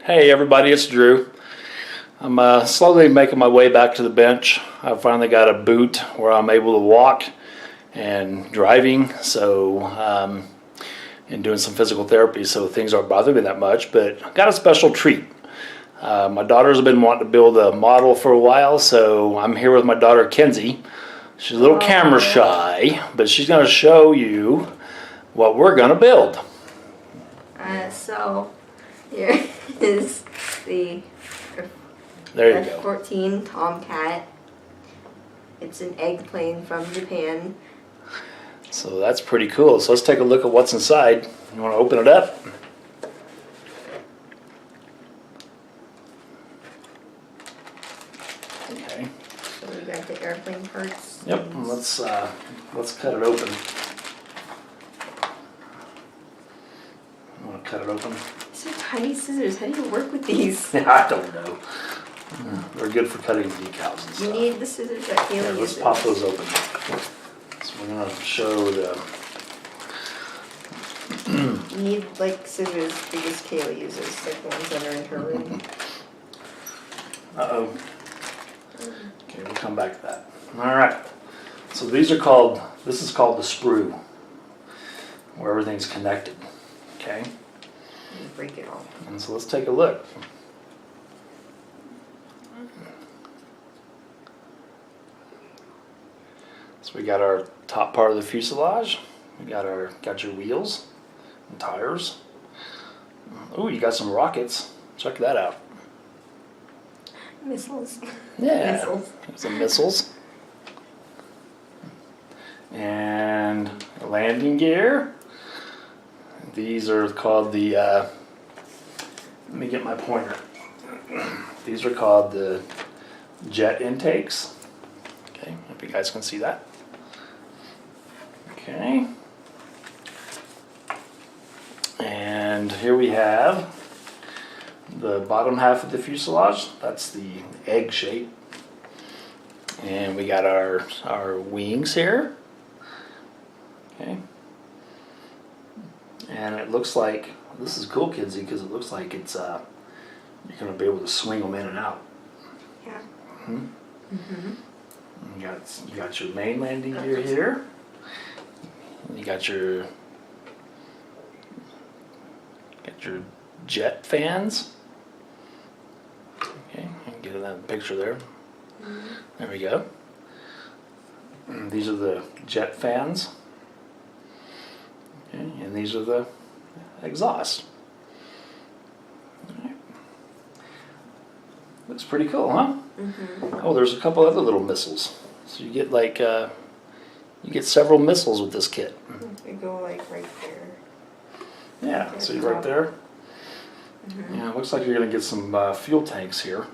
Hey everybody, it's Drew. I'm slowly making my way back to the bench. I finally got a boot where I'm able to walk and driving, and doing some physical therapy, so things aren't bothering me that much, but I got a special treat. My daughter's been wanting to build a model for a while, so I'm here with my daughter Kenzie. She's a little camera shy, but she's going to show you what we're going to build. So here is the F-14 Tomcat. It's an egg plane from Japan. So that's pretty cool. So let's take a look at what's inside. You want to open it up? Okay. So we got the airplane parts. Yep. Let's cut it open. You want to cut it open? These are tiny scissors. How do you work with these? I don't know. They're good for cutting decals and stuff. You need the scissors that Haley uses. Let's pop those open. So we're going to show the... You need like scissors because Kayla uses, like the ones that are in her room. Uh-oh. Okay, we'll come back to that. Alright. So these are called, this is called the sprue, where everything's connected. Okay? You break it off. And so let's take a look. So we got our top part of the fuselage. We got your wheels and tires. Oh, you got some rockets. Check that out. Missiles. Yeah, Missiles. some missiles. And landing gear. These are called the, let me get my pointer. These are called the jet intakes. Okay, hope you guys can see that. Okay. And here we have the bottom half of the fuselage. That's the egg shape. And we got our wings here. Okay. And it looks like, this is cool, Kinsey, because it looks like it's you're going to be able to swing them in and out. Yeah. Mm-hmm. Mm-hmm. You got your main landing gear here. You got your jet fans. Okay, I can get in that picture there. Mm-hmm. There we go. And these are the jet fans. Okay, and these are the exhaust. Right. Looks pretty cool, huh? Mm-hmm. Oh, there's a couple other little missiles. So you get like you get several missiles with this kit. They go like right there. Yeah, see right there. Mm-hmm. Yeah, it looks like you're gonna get some fuel tanks here.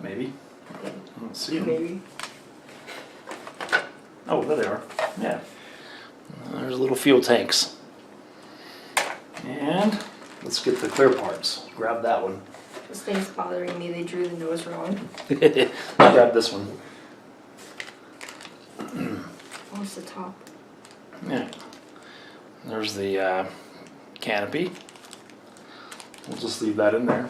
Maybe. Let's see them. Maybe. Oh, there they are. Yeah. There's little fuel tanks. And let's get the clear parts. Grab that one. This thing's bothering me. They drew the nose wrong. Grab this one. Oh, it's the top. Yeah. There's the canopy. We'll just leave that in there.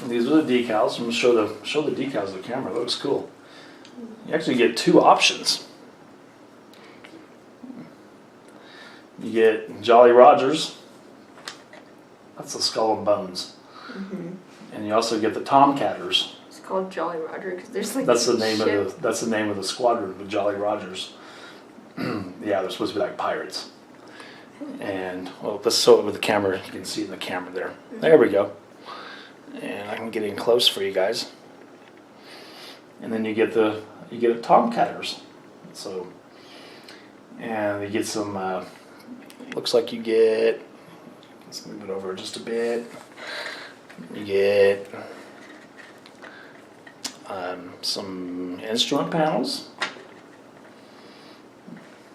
And these are the decals. I'm gonna show the decals of the camera. That looks cool. You actually get two options. You get Jolly Rogers. That's the skull and bones. Mm-hmm. And you also get the Tomcatters. It's called Jolly Roger because there's like That's the name of the squadron, the Jolly Rogers. Yeah, they're supposed to be like pirates. And well, let's show it with the camera. You can see it in the camera there. Mm-hmm. There we go. And I can get in close for you guys. And then you get a Tomcatters. So, and you get some. Looks like you get. Let's move it over just a bit. You get some instrument panels.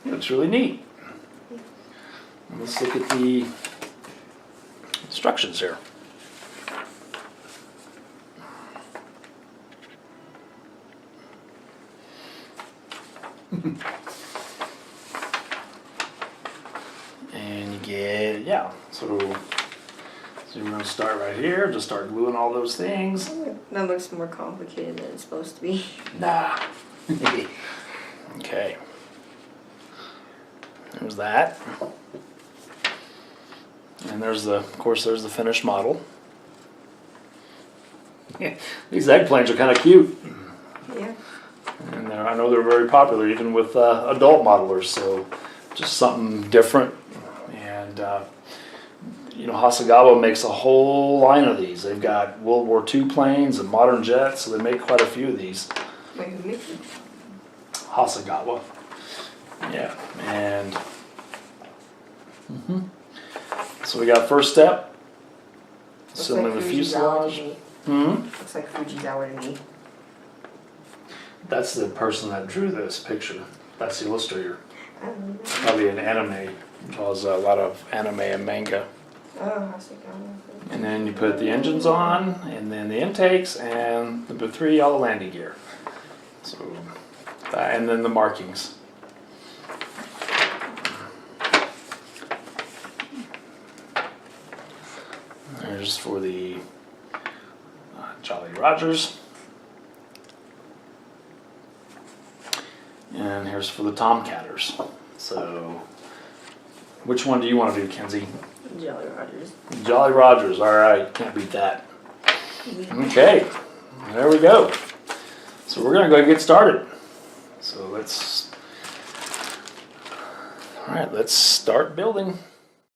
Looks really neat. And let's look at the instructions here. And you get, yeah, so So we're gonna start right here, just start gluing all those things. That looks more complicated than it's supposed to be. Nah. Okay. There's that. And there's the, of course, there's the finished model. These eggplanes are kind of cute. Yeah. And I know they're very popular even with adult modelers, so just something different. And you know, Hasegawa makes a whole line of these. They've got World War II planes and modern jets, so they make quite a few of these. Wait, who makes it? Hasegawa. Yeah, and so we got first step, assembling the fuselage. Looks like Fujisawa to me. That's the person that drew this picture. That's the illustrator. I don't know. Probably an anime. Draws a lot of anime and manga. Oh, Hasegawa. And then you put the engines on, and then the intakes, and number 3, all the landing gear. So, and then the markings. There's for the Jolly Rogers. And here's for the Tomcatters. So, which one do you want to do, Kenzie? Jolly Rogers. Jolly Rogers, all right, can't beat that. Okay, there we go. So we're gonna go ahead and get started. So let's start building.